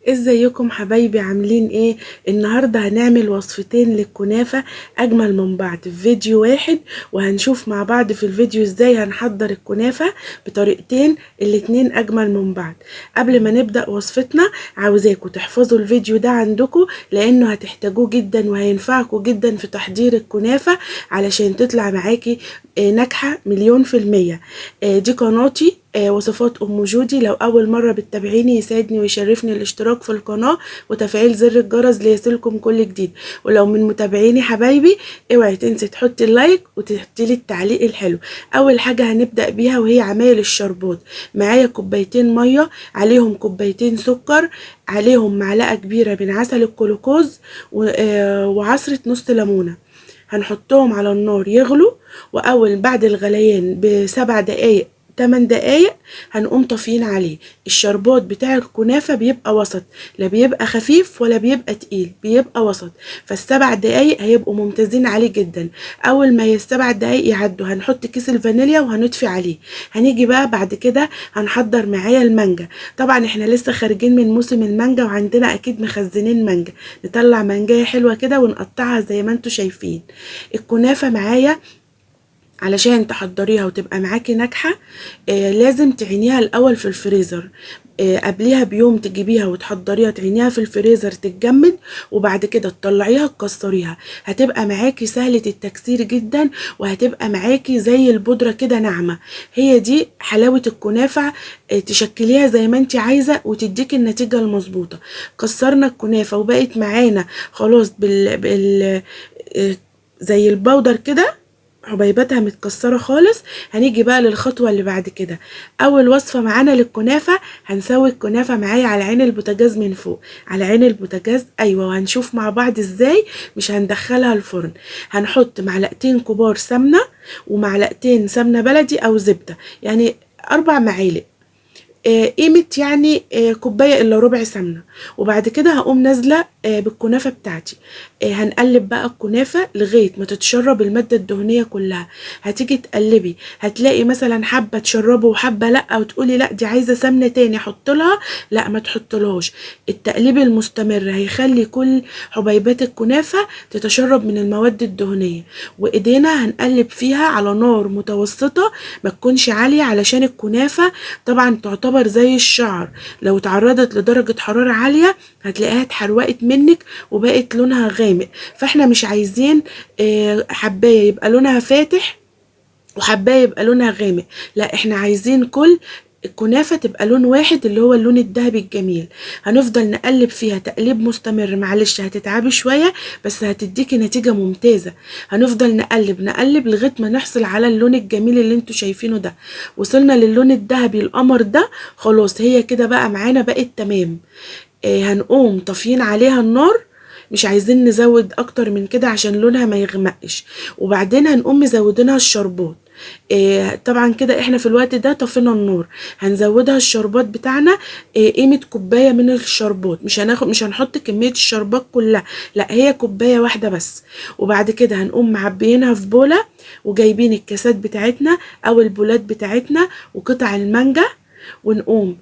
ازيكم حبايبي عاملين ايه؟ النهارده هنعمل وصفتين للكنافه اجمل من بعض في فيديو واحد، وهنشوف مع بعض في الفيديو ازاي هنحضر الكنافه بطريقتين الاتنين اجمل من بعض. قبل ما نبدا وصفتنا عاوزاكم تحفظوا الفيديو ده عندكم لانه هتحتاجوه جدا وهينفعكم جدا في تحضير الكنافه علشان تطلع معاكي ناجحه مليون في المية. دي قناتي وصفات ام جودي. لو اول مره بتتابعيني يسعدني ويشرفني الاشتراك في القناه وتفعيل زر الجرس ليصلكم كل جديد، ولو من متابعيني حبايبي اوعي تنسي تحطي اللايك وتحطي لي التعليق الحلو. اول حاجه هنبدا بيها وهي عمايل الشربات. معايا كوبايتين ميه، عليهم كوبايتين سكر، عليهم معلقه كبيره من عسل الكلوكوز وعصره نص ليمونه. هنحطهم على النار يغلوا، واول بعد الغليان ب7 دقايق 8 دقايق هنقوم طافيين عليه. الشربات بتاع الكنافة بيبقى وسط، لا بيبقى خفيف ولا بيبقى تقيل، بيبقى وسط. فال7 دقايق هيبقوا ممتازين عليه جدا. اول ما ال7 دقايق يعدوا هنحط كيس الفانيليا وهنطفي عليه. هنيجي بقى بعد كده هنحضر معايا المانجا. طبعا احنا لسه خارجين من موسم المانجا وعندنا اكيد مخزنين مانجا. نطلع مانجايه حلوة كده ونقطعها زي ما انتوا شايفين. الكنافة معايا علشان تحضريها وتبقى معاكي ناجحة لازم تعينيها الأول في الفريزر. قبليها بيوم تجيبيها وتحضريها تعينيها في الفريزر تتجمد، وبعد كده تطلعيها تكسريها. هتبقى معاكي سهلة التكسير جدا، وهتبقى معاكي زي البودرة كده ناعمة. هي دي حلاوة الكنافة. تشكليها زي ما انت عايزة وتديكي النتيجة المظبوطة. كسرنا الكنافة وبقت معانا خلاص زي البودر كده، حبيباتها متكسرة خالص. هنيجي بقى للخطوة اللي بعد كده. أول وصفة معانا للكنافة، هنسوي الكنافة معايا على عين البوتاجاز من فوق، على عين البوتاجاز أيوة، وهنشوف مع بعض ازاي. مش هندخلها الفرن. هنحط معلقتين كبار سمنة ومعلقتين سمنة بلدي أو زبدة، يعني 4 معالق. قيمة يعني كوباية إلا ربع سمنة. وبعد كده هقوم نازلة بالكنافة بتاعتي. هنقلب بقى الكنافة لغاية ما تتشرب المادة الدهنية كلها. هتيجي تقلبي هتلاقي مثلا حبة تشربه وحبة لأ، وتقولي لأ دي عايزة سمنة تاني حط لها. لأ ما تحطلهاش. التقليب المستمر هيخلي كل حبيبات الكنافة تتشرب من المواد الدهنية. وإيدينا هنقلب فيها على نار متوسطة، ما تكونش عالية، علشان الكنافة طبعا تعتبر زي الشعر. لو تعرضت لدرجة حرارة عالية هتلاقيها اتحرقت منك وبقت لونها غامق. فاحنا مش عايزين حباية يبقى لونها فاتح وحباية يبقى لونها غامق. لا، احنا عايزين كل الكنافة تبقى لون واحد اللي هو اللون الذهبي الجميل. هنفضل نقلب فيها تقليب مستمر. معلش هتتعبي شوية بس هتديكي نتيجة ممتازة. هنفضل نقلب نقلب لغاية ما نحصل على اللون الجميل اللي انتوا شايفينه ده. وصلنا للون الذهبي القمر ده، خلاص هي كده بقى معانا بقت تمام. هنقوم طافيين عليها النار. مش عايزين نزود اكتر من كده عشان لونها ما يغمقش. وبعدين هنقوم مزودينها الشربات. طبعا كده احنا في الوقت ده طفينا النار. هنزودها الشربات بتاعنا قيمة كوباية من الشربات. مش هنحط كمية الشربات كلها، لا هي كوباية واحدة بس. وبعد كده هنقوم معبيينها في بولة، وجايبين الكاسات بتاعتنا او البولات بتاعتنا وقطع المانجا، ونقوم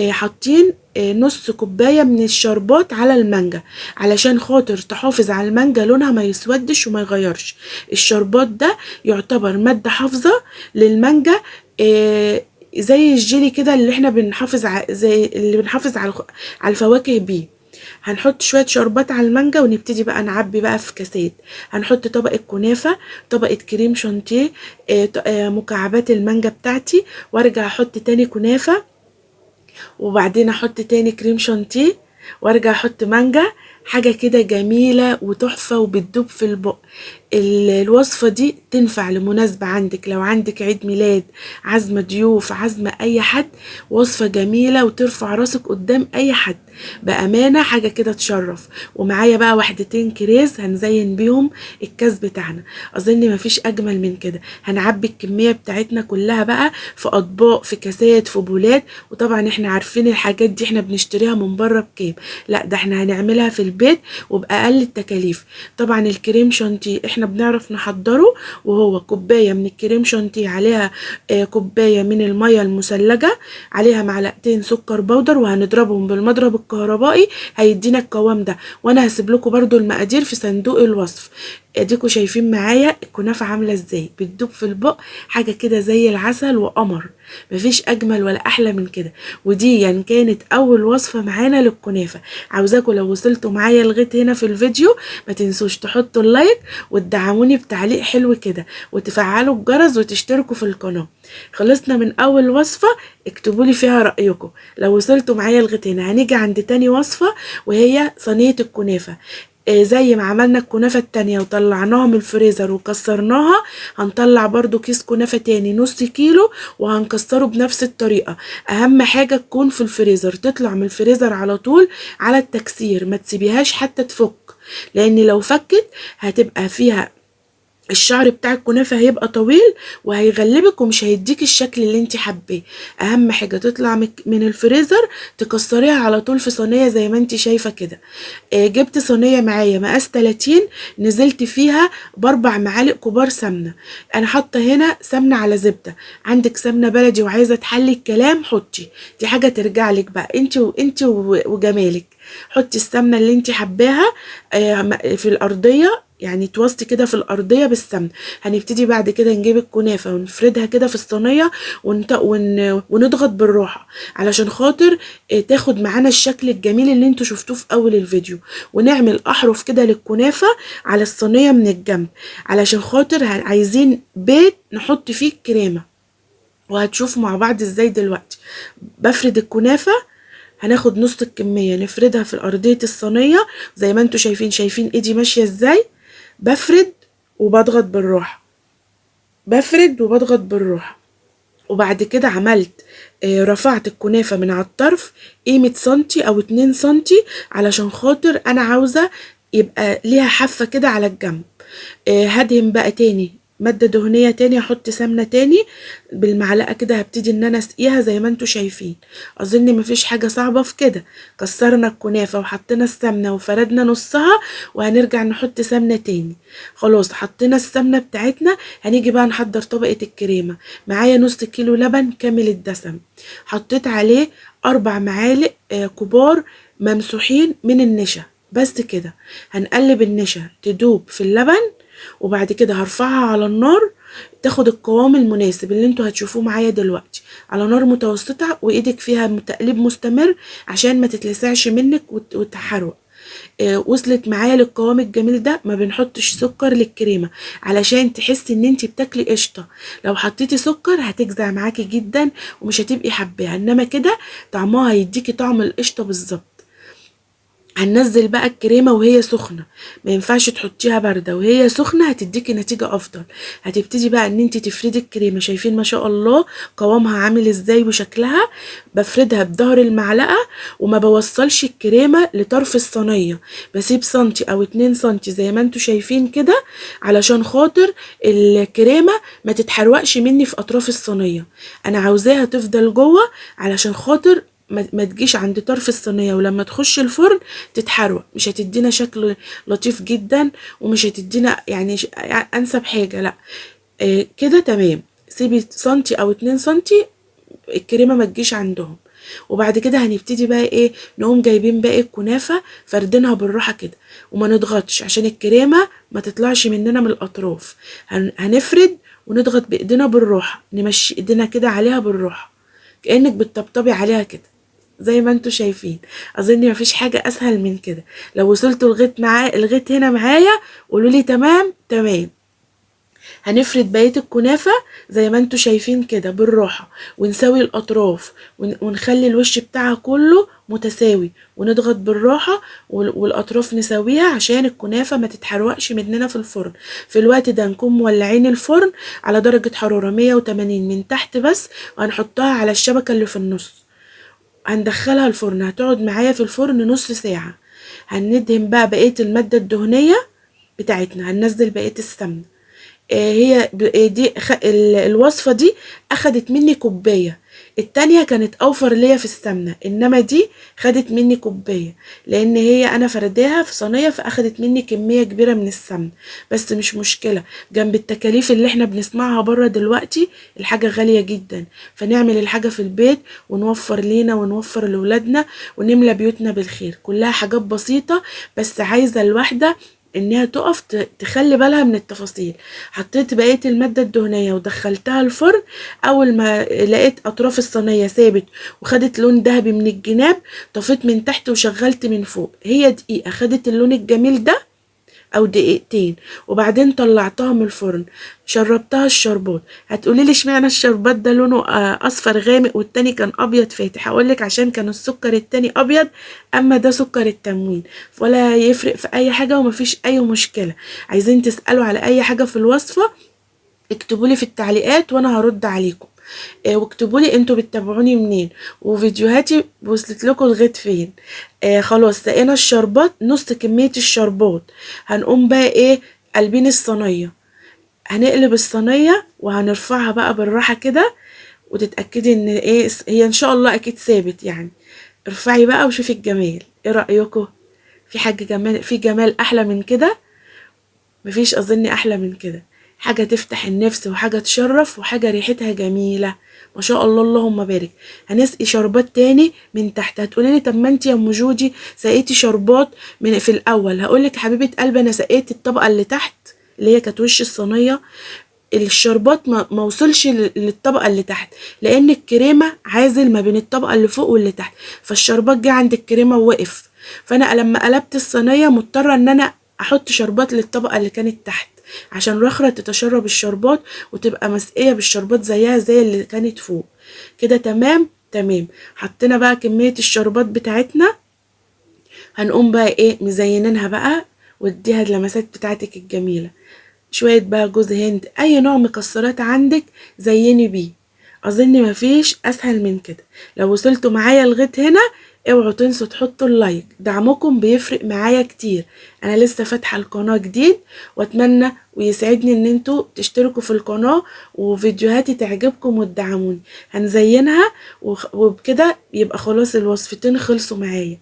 حاطين نص كوباية من الشربات على المانجا، علشان خاطر تحافظ على المانجا لونها ما يسودش وما يغيرش. الشربات ده يعتبر مادة حافظة للمانجا، زي الجيلي كده اللي احنا زي اللي بنحافظ على الفواكه بيه. هنحط شوية شربات على المانجا ونبتدي بقى نعبي بقى في كاسات. هنحط طبقة كنافة، طبقة كريم شانتيه، مكعبات المانجا بتاعتي، وارجع احط تاني كنافة، وبعدين احط تاني كريم شانتيه، وارجع احط مانجا. حاجة كده جميلة وتحفة وبتدوب في البق. الوصفة دي تنفع لمناسبة عندك، لو عندك عيد ميلاد، عزمة ضيوف، عزمة اي حد. وصفة جميلة وترفع راسك قدام اي حد. بأمانة حاجة كده تشرف. ومعايا بقى وحدتين كريز هنزين بيهم الكاس بتاعنا. اظن مفيش اجمل من كده. هنعبي الكمية بتاعتنا كلها بقى في اطباق، في كاسات، في بولات. وطبعا احنا عارفين الحاجات دي احنا بنشتريها من بره بكام. لا ده احنا هنعملها في البيت البيت وبأقل التكاليف. طبعا الكريم شانتيه احنا بنعرف نحضره، وهو كوباية من الكريم شانتيه عليها كوباية من المية المثلجة، عليها معلقتين سكر بودر، وهنضربهم بالمضرب الكهربائي هيدينا القوام ده. وانا هسيب لكم برضو المقادير في صندوق الوصف. اديكوا شايفين معايا الكنافة عاملة ازاي، بتدوب في البق حاجة كده زي العسل وقمر، مفيش اجمل ولا احلى من كده. ودي يعني كانت اول وصفة معانا للكنافة. عاوزاكم لو وصلتوا معايا لغاية هنا في الفيديو ما تنسوش تحطوا اللايك وتدعموني بتعليق حلو كده، وتفعلوا الجرس وتشتركوا في القناة. خلصنا من اول وصفة، اكتبوا لي فيها رأيكم لو وصلتوا معايا لغاية هنا. هنيجي عند تاني وصفة وهي صينية الكنافة. زي ما عملنا الكنافة التانية وطلعناها من الفريزر وكسرناها، هنطلع برضو كيس كنافة تاني نص كيلو وهنكسره بنفس الطريقة. اهم حاجة تكون في الفريزر، تطلع من الفريزر على طول على التكسير، ما تسيبيهاش حتى تفك، لان لو فكت هتبقى فيها الشعر بتاع الكنافة هيبقى طويل وهيغلبك ومش هيديك الشكل اللي انت حباه. اهم حاجة تطلع من الفريزر تكسريها على طول في صينية زي ما انت شايفة كده. جبت صينية معايا مقاس 30، نزلت فيها ب4 معالق كبار سمنة. انا حاطة هنا سمنة على زبدة، عندك سمنة بلدي وعايزة تحلي الكلام حطي، دي حاجة ترجع لك بقى انت وجمالك. حطي السمنة اللي انت حباها في الارضية، يعني توسطي كده في الارضيه بالسمن. هنبتدي بعد كده نجيب الكنافه ونفردها كده في الصينيه ونضغط بالراحه علشان خاطر تاخد معانا الشكل الجميل اللي انتوا شفتوه في اول الفيديو. ونعمل احرف كده للكنافه على الصينيه من الجنب علشان خاطر عايزين بيت نحط فيه الكريمه، وهتشوفوا مع بعض ازاي دلوقتي. بفرد الكنافه، هناخد نص الكميه نفردها في ارضيه الصينيه زي ما انتوا شايفين ايدي ماشيه ازاي. بفرد وبضغط بالراحة، بفرد وبضغط بالراحة. وبعد كده عملت رفعت الكنافة من على الطرف قيمة سنتي او 2 سنتي علشان خاطر انا عاوزة يبقى ليها حافة كده على الجنب. هدهن بقى تاني مادة دهنية تاني، احط سمنة تاني بالمعلقة كده، هبتدي ان انا اسقيها زي ما انتوا شايفين. اظن مفيش حاجة صعبة في كده. كسرنا الكنافة وحطينا السمنة وفردنا نصها، وهنرجع نحط سمنة تاني. خلاص حطينا السمنة بتاعتنا، هنيجي بقى نحضر طبقة الكريمة. معايا نص كيلو لبن كامل الدسم، حطيت عليه 4 معالق كبار ممسوحين من النشا، بس كده. هنقلب النشا تدوب في اللبن، وبعد كده هرفعها على النار تاخد القوام المناسب اللي انتوا هتشوفوه معايا دلوقتي على نار متوسطة، وايدك فيها تقليب مستمر عشان ما تتلسعش منك وتحرق. وصلت معايا للقوام الجميل ده. ما بنحطش سكر للكريمة علشان تحسي ان انتي بتاكلي قشطة، لو حطيتي سكر هتجزع معاكي جدا ومش هتبقي حباها، انما كده طعمها هيديكي طعم القشطة بالظبط. هننزل بقى الكريمه وهي سخنه، ما ينفعش تحطيها بارده، وهي سخنه هتديكي نتيجه افضل. هتبتدي بقى ان انت تفردي الكريمه، شايفين ما شاء الله قوامها عامل ازاي وشكلها. بفردها بظهر المعلقه وما بوصلش الكريمه لطرف الصينيه، بسيب سنتي او 2 سنتي زي ما انتوا شايفين كده علشان خاطر الكريمه ما تتحرقش مني في اطراف الصينيه. انا عاوزاها تفضل جوه علشان خاطر ما تجيش عند طرف الصينيه، ولما تخش الفرن تتحرق، مش هتدينا شكل لطيف جدا ومش هتدينا يعني انسب حاجه. لا كده تمام. سيبي سنتي او 2 سنتي الكريمه ما تجيش عندهم. وبعد كده هنبتدي بقى ايه، نقوم جايبين باقي الكنافه فردينها بالراحه كده وما نضغطش عشان الكريمه ما تطلعش مننا من الاطراف. هنفرد ونضغط بايدينا بالراحه، نمشي ايدينا كده عليها بالراحه كانك بتطبطبي عليها كده زي ما انتوا شايفين. اظن مفيش حاجه اسهل من كده. لو وصلتوا لغايه هنا معايا قولوا لي تمام تمام. هنفرد بقيه الكنافه زي ما انتوا شايفين كده بالراحه، ونسوي الاطراف ونخلي الوش بتاعها كله متساوي، ونضغط بالراحه والاطراف نسويها عشان الكنافه ما تتحرقش مننا في الفرن. في الوقت ده نكون مولعين الفرن على درجه حراره 180 من تحت بس، وهنحطها على الشبكه اللي في النص. هندخلها الفرن، هتقعد معايا في الفرن نص ساعة. هندهن بقى بقية المادة الدهنية بتاعتنا، هننزل بقية السمنة. هي دي الوصفة دي أخدت مني كوباية. التانية كانت اوفر ليا في السمنة، انما دي خدت مني كوباية، لان هي انا فرداها في صينية فاخدت مني كمية كبيرة من السمنة. بس مش مشكلة، جنب التكاليف اللي احنا بنسمعها بره دلوقتي الحاجة غالية جدا، فنعمل الحاجة في البيت ونوفر لينا ونوفر لولادنا ونملى بيوتنا بالخير. كلها حاجات بسيطة، بس عايزة الواحدة انها تقف تخلي بالها من التفاصيل. حطيت بقية المادة الدهنية ودخلتها الفرن. اول ما لقيت اطراف الصينية ثابت وخدت لون ذهبي من الجناب، طفيت من تحت وشغلت من فوق. هي دقيقة خدت اللون الجميل ده او دقيقتين، وبعدين طلعتها من الفرن شربتها الشربات. هتقولي لي اشمعنى الشربات ده لونه اصفر غامق والتاني كان ابيض فاتح؟ هقولك عشان كان السكر التاني ابيض، اما ده سكر التموين، ولا يفرق في اي حاجه ومفيش اي مشكله. عايزين تسالوا على اي حاجه في الوصفه اكتبولي في التعليقات وانا هرد عليكم. واكتبوا لي انتوا بتتابعوني منين وفيديوهاتي وصلت لكم لغايه فين. خلاص سقينا الشربات نص كميه الشربات. هنقوم بقى ايه؟ قلبين الصينيه. هنقلب الصينيه وهنرفعها بقى بالراحه كده، وتتاكدي ان ايه هي ان شاء الله اكيد ثابت يعني. ارفعي بقى وشوفي الجمال. ايه رايكم؟ في حاجه جمال، في جمال احلى من كده؟ مفيش اظن احلى من كده. حاجة تفتح النفس وحاجة تشرف وحاجة ريحتها جميلة ما شاء الله اللهم بارك. هنسقي شربات تاني من تحت. هتقولي لي طب ما انت يا ام جودي سقيتي شربات من في الاول. هقولك يا حبيبة قلبي انا سقيت الطبقة اللي تحت اللي هي كانت وش الصينية. الشربات ما وصلش للطبقة اللي تحت، لان الكريمة عازل ما بين الطبقة اللي فوق واللي تحت، فالشربات جه عند الكريمة ووقف. فانا لما قلبت الصينية مضطرة ان انا احط شربات للطبقة اللي كانت تحت عشان رخرة تتشرب الشربات وتبقى مسقية بالشربات زيها زي اللي كانت فوق. كده تمام تمام. حطينا بقى كمية الشربات بتاعتنا. هنقوم بقى ايه مزينينها بقى واديها اللمسات بتاعتك الجميلة. شوية بقى جوز هند، اي نوع مكسرات عندك زيني بيه. اظن مفيش اسهل من كده. لو وصلتوا معايا لغاية هنا اوعوا تنسوا تحطوا اللايك، دعمكم بيفرق معايا كتير. انا لسه فاتحة القناة جديد واتمنى ويسعدني ان انتوا تشتركوا في القناة وفيديوهاتي تعجبكم وتدعموني. هنزينها وبكده يبقى خلاص الوصفتين خلصوا معايا.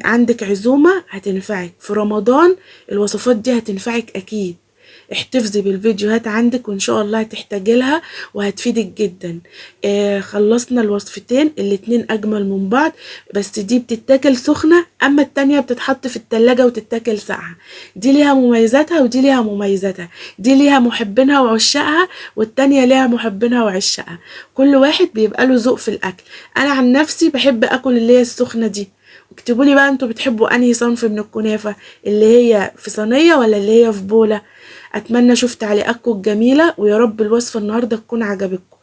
عندك عزومة هتنفعك في رمضان، الوصفات دي هتنفعك اكيد. احتفظي بالفيديوهات عندك وان شاء الله هتحتاجي لها وهتفيدك جدا. خلصنا الوصفتين الاتنين اجمل من بعض، بس دي بتتاكل سخنة اما التانية بتتحط في التلاجة وتتاكل ساقعة. دي ليها مميزاتها ودي ليها مميزاتها، دي ليها محبينها وعشاقها والتانية ليها محبينها وعشاقها. كل واحد بيبقى له ذوق في الاكل. انا عن نفسي بحب اكل اللي هي السخنة دي. اكتبوا لي بقى انتوا بتحبوا انهي صنف من الكنافة، اللي هي في صينية ولا اللي هي في بولة. اتمنى اشوف تعليقاتكم الجميله ويا رب الوصفه النهارده تكون عجبتكم.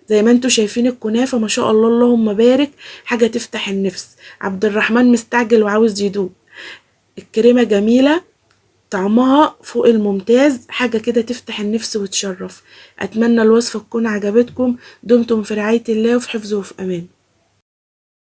زي ما انتوا شايفين الكنافه ما شاء الله اللهم بارك، حاجه تفتح النفس. عبد الرحمن مستعجل وعاوز يدوق. الكريمه جميله، طعمها فوق الممتاز، حاجه كده تفتح النفس وتشرف. اتمنى الوصفه تكون عجبتكم. دمتم في رعايه الله وفي حفظه وفي امان.